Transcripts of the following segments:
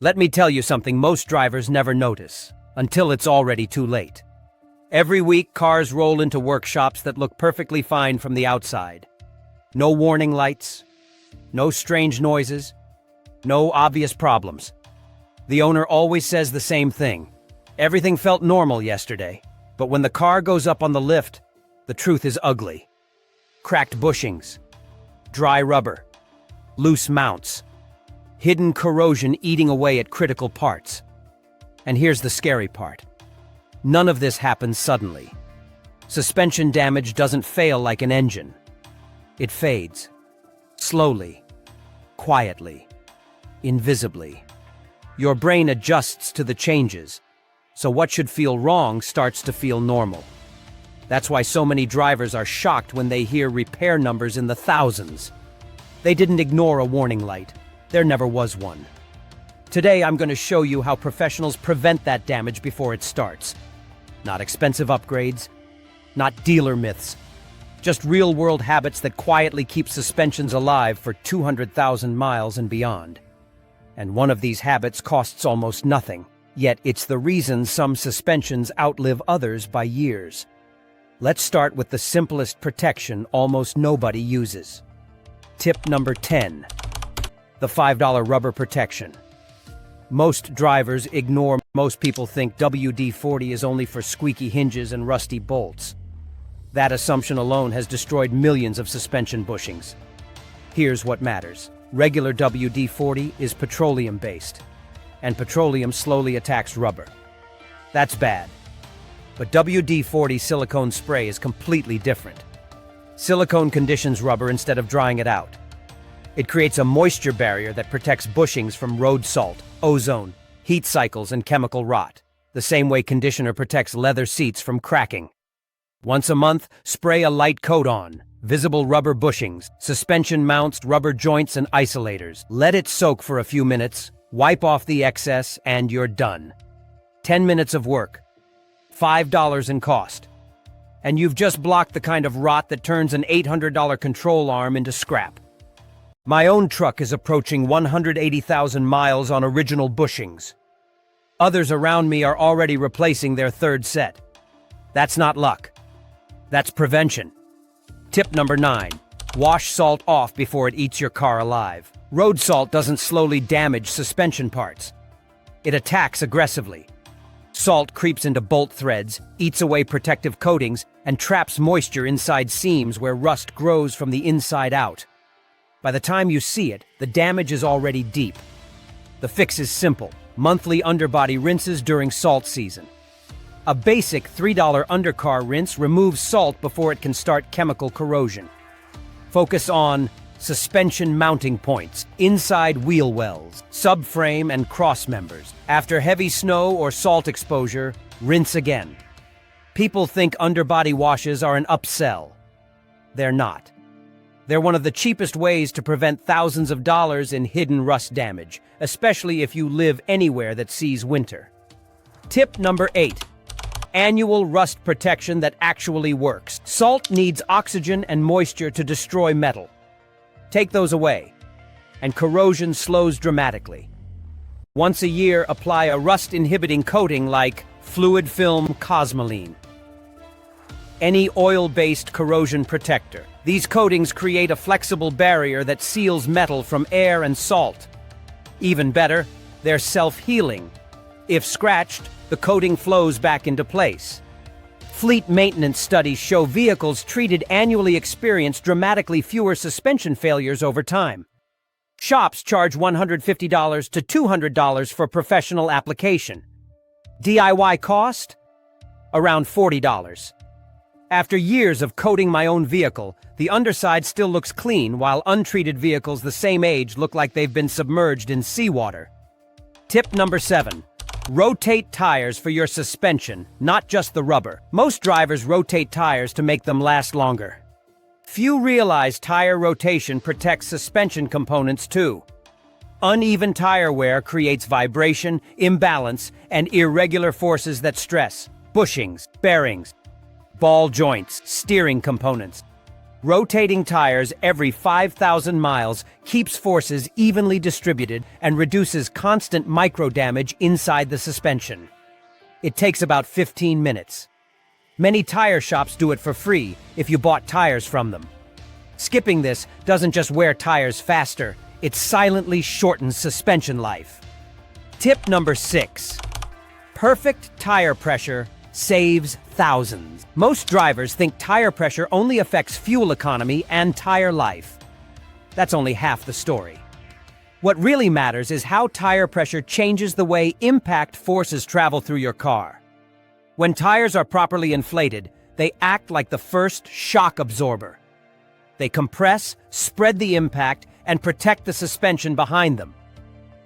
Let me tell you something most drivers never notice, until it's already too late. Every week, cars roll into workshops that look perfectly fine from the outside. No warning lights, no strange noises, no obvious problems. The owner always says the same thing. Everything felt normal yesterday, but when the car goes up on the lift, the truth is ugly. Cracked bushings, dry rubber, loose mounts, hidden corrosion eating away at critical parts. And here's the scary part. None of this happens suddenly. Suspension damage doesn't fail like an engine. It fades. Slowly. Quietly. Invisibly. Your brain adjusts to the changes, so what should feel wrong starts to feel normal. That's why so many drivers are shocked when they hear repair numbers in the thousands. They didn't ignore a warning light. There never was one. Today, I'm going to show you how professionals prevent that damage before it starts. Not expensive upgrades, not dealer myths, just real-world habits that quietly keep suspensions alive for 200,000 miles and beyond. And one of these habits costs almost nothing, yet it's the reason some suspensions outlive others by years. Let's start with the simplest protection almost nobody uses. Tip number 10. The $5 rubber protection. Most drivers ignore. Most people think WD-40 is only for squeaky hinges and rusty bolts. That assumption alone has destroyed millions of suspension bushings. Here's what matters. Regular WD-40 is petroleum-based, and petroleum slowly attacks rubber. That's bad. But WD-40 silicone spray is completely different. Silicone conditions rubber instead of drying it out. It creates a moisture barrier that protects bushings from road salt, ozone, heat cycles, and chemical rot, the same way conditioner protects leather seats from cracking. Once a month, spray a light coat on. Visible rubber bushings, suspension mounts, rubber joints, and isolators. Let it soak for a few minutes, wipe off the excess, and you're done. 10 minutes of work. $5 in cost. And you've just blocked the kind of rot that turns an $800 control arm into scrap. My own truck is approaching 180,000 miles on original bushings. Others around me are already replacing their third set. That's not luck. That's prevention. Tip number 9. Wash salt off before it eats your car alive. Road salt doesn't slowly damage suspension parts. It attacks aggressively. Salt creeps into bolt threads, eats away protective coatings, and traps moisture inside seams where rust grows from the inside out. By the time you see it, the damage is already deep. The fix is simple. Monthly underbody rinses during salt season. A basic $3 undercar rinse removes salt before it can start chemical corrosion. Focus on suspension mounting points, inside wheel wells, subframe, and cross members. After heavy snow or salt exposure, rinse again. People think underbody washes are an upsell. They're not. They're one of the cheapest ways to prevent thousands of dollars in hidden rust damage, especially if you live anywhere that sees winter. Tip number 8. Annual rust protection that actually works. Salt needs oxygen and moisture to destroy metal. Take those away, and corrosion slows dramatically. Once a year, apply a rust-inhibiting coating like fluid film Cosmoline. Any oil-based corrosion protector. These coatings create a flexible barrier that seals metal from air and salt. Even better, they're self-healing. If scratched, the coating flows back into place. Fleet maintenance studies show vehicles treated annually experience dramatically fewer suspension failures over time. Shops charge $150 to $200 for professional application. DIY cost? Around $40. After years of coating my own vehicle, the underside still looks clean, while untreated vehicles the same age look like they've been submerged in seawater. Tip number 7. Rotate tires for your suspension, not just the rubber. Most drivers rotate tires to make them last longer. Few realize tire rotation protects suspension components too. Uneven tire wear creates vibration, imbalance, and irregular forces that stress bushings, bearings, ball joints, steering components. Rotating tires every 5,000 miles keeps forces evenly distributed and reduces constant micro-damage inside the suspension. It takes about 15 minutes. Many tire shops do it for free if you bought tires from them. Skipping this doesn't just wear tires faster, it silently shortens suspension life. Tip number 6. Perfect tire pressure saves thousands. Most drivers think tire pressure only affects fuel economy and tire life. That's only half the story. What really matters is how tire pressure changes the way impact forces travel through your car. When tires are properly inflated, they act like the first shock absorber. They compress, spread the impact, and protect the suspension behind them.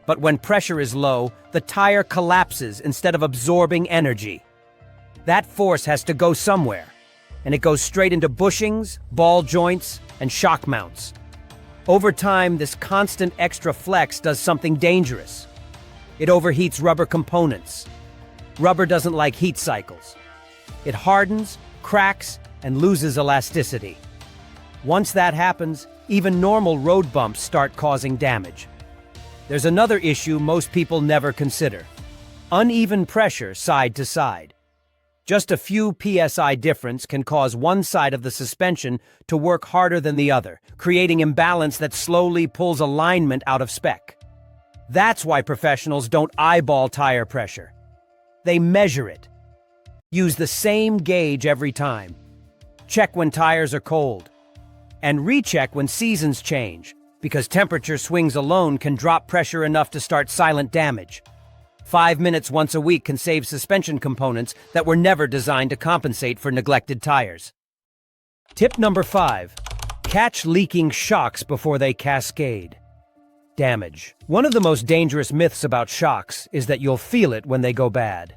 But when pressure is low, the tire collapses instead of absorbing energy. That force has to go somewhere, and it goes straight into bushings, ball joints, and shock mounts. Over time, this constant extra flex does something dangerous. It overheats rubber components. Rubber doesn't like heat cycles. It hardens, cracks, and loses elasticity. Once that happens, even normal road bumps start causing damage. There's another issue most people never consider: uneven pressure side to side. Just a few psi difference can cause one side of the suspension to work harder than the other, creating imbalance that slowly pulls alignment out of spec. That's why professionals don't eyeball tire pressure. They measure it. Use the same gauge every time. Check when tires are cold. And recheck when seasons change, because temperature swings alone can drop pressure enough to start silent damage. 5 minutes once a week can save suspension components that were never designed to compensate for neglected tires. Tip number 5. Catch leaking shocks before they cascade. Damage. One of the most dangerous myths about shocks is that you'll feel it when they go bad.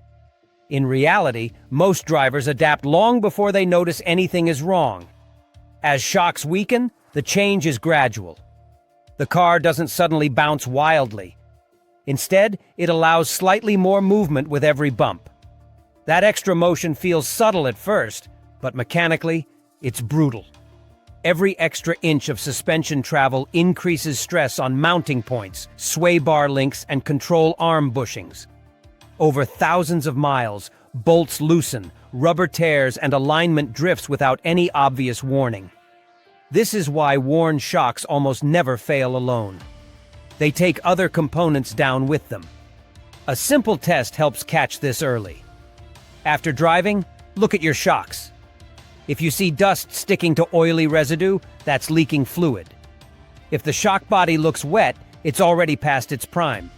In reality, most drivers adapt long before they notice anything is wrong. As shocks weaken, the change is gradual. The car doesn't suddenly bounce wildly. Instead, it allows slightly more movement with every bump. That extra motion feels subtle at first, but mechanically, it's brutal. Every extra inch of suspension travel increases stress on mounting points, sway bar links, and control arm bushings. Over thousands of miles, bolts loosen, rubber tears, and alignment drifts without any obvious warning. This is why worn shocks almost never fail alone. They take other components down with them. A simple test helps catch this early. After driving, look at your shocks. If you see dust sticking to oily residue, that's leaking fluid. If the shock body looks wet, it's already past its prime.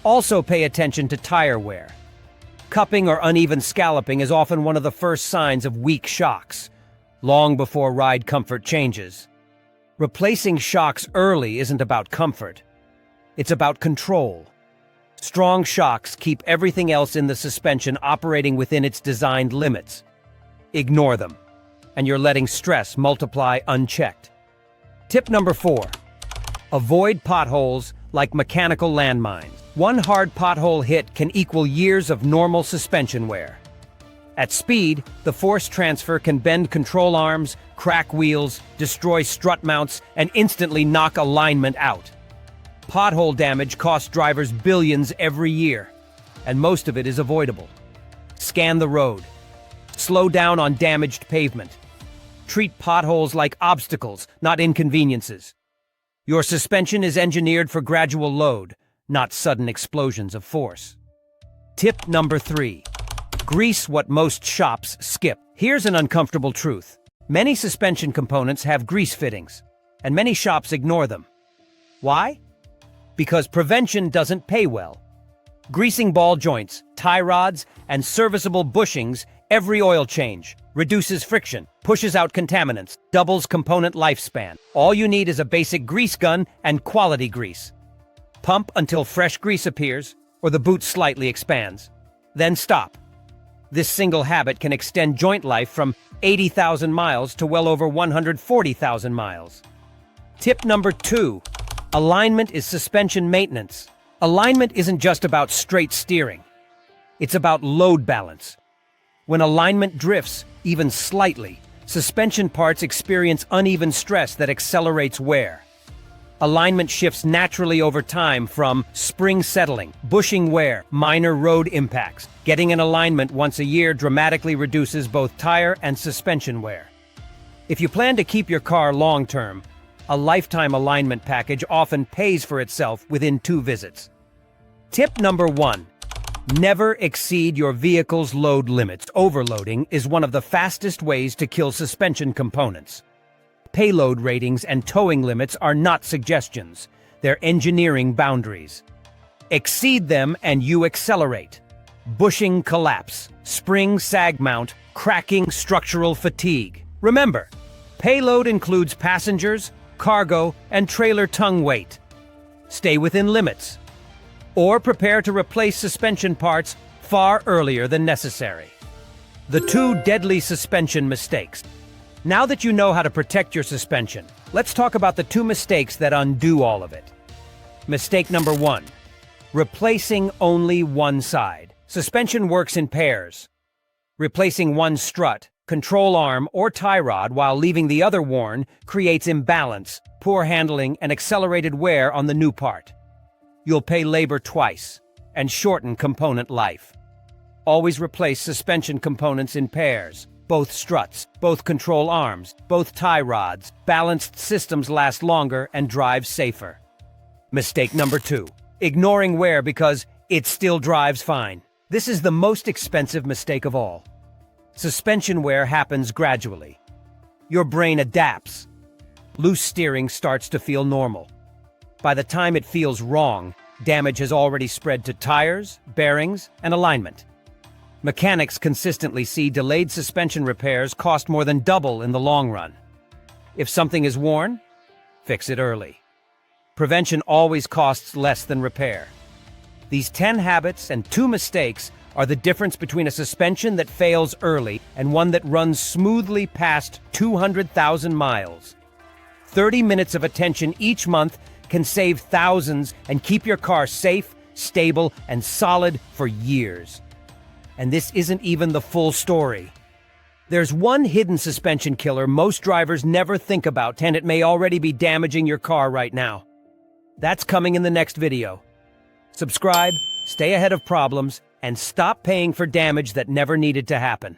Also pay attention to tire wear. Cupping or uneven scalloping is often one of the first signs of weak shocks, long before ride comfort changes. Replacing shocks early isn't about comfort. It's about control. Strong shocks keep everything else in the suspension operating within its designed limits. Ignore them, and you're letting stress multiply unchecked. Tip number 4. Avoid potholes like mechanical landmines. One hard pothole hit can equal years of normal suspension wear. At speed, the force transfer can bend control arms, crack wheels, destroy strut mounts, and instantly knock alignment out. Pothole damage costs drivers billions every year, and most of it is avoidable. Scan the road. Slow down on damaged pavement. Treat potholes like obstacles, not inconveniences. Your suspension is engineered for gradual load, not sudden explosions of force. Tip number 3. Grease what most shops skip. Here's an uncomfortable truth. Many suspension components have grease fittings, and many shops ignore them. Why? Because prevention doesn't pay well. Greasing ball joints, tie rods, and serviceable bushings every oil change reduces friction, pushes out contaminants, doubles component lifespan. All you need is a basic grease gun and quality grease. Pump until fresh grease appears, or the boot slightly expands. Then stop. This single habit can extend joint life from 80,000 miles to well over 140,000 miles. Tip number 2. Alignment is suspension maintenance. Alignment isn't just about straight steering. It's about load balance. When alignment drifts, even slightly, Suspension parts experience uneven stress that accelerates wear. Alignment shifts naturally over time from spring settling, bushing wear, minor road impacts. Getting in alignment once a year dramatically reduces both tire and suspension wear. If you plan to keep your car long-term, a lifetime alignment package often pays for itself within 2 visits. Tip number 1. Never exceed your vehicle's load limits. Overloading is one of the fastest ways to kill suspension components. Payload ratings and towing limits are not suggestions. They're engineering boundaries. Exceed them and you accelerate. Bushing collapse, spring sag mount, cracking structural fatigue. Remember, payload includes passengers, cargo, and trailer tongue weight. Stay within limits. Or prepare to replace suspension parts far earlier than necessary. The 2 deadly suspension mistakes. Now that you know how to protect your suspension, let's talk about the 2 mistakes that undo all of it. Mistake number 1. Replacing only one side. Suspension works in pairs. Replacing one strut, control arm, or tie rod while leaving the other worn creates imbalance, poor handling, and accelerated wear on the new part. You'll pay labor twice and shorten component life. Always replace suspension components in pairs. Both struts, both control arms, both tie rods. Balanced systems last longer and drive safer. Mistake number 2. Ignoring wear because it still drives fine. This is the most expensive mistake of all. Suspension wear happens gradually. Your brain adapts. Loose steering starts to feel normal. By the time it feels wrong, damage has already spread to tires, bearings, and alignment. Mechanics consistently see delayed suspension repairs cost more than double in the long run. If something is worn, fix it early. Prevention always costs less than repair. These 10 habits and 2 mistakes are the difference between a suspension that fails early and one that runs smoothly past 200,000 miles. 30 minutes of attention each month can save thousands and keep your car safe, stable, and solid for years. And this isn't even the full story. There's one hidden suspension killer most drivers never think about, and it may already be damaging your car right now. That's coming in the next video. Subscribe, stay ahead of problems, and stop paying for damage that never needed to happen.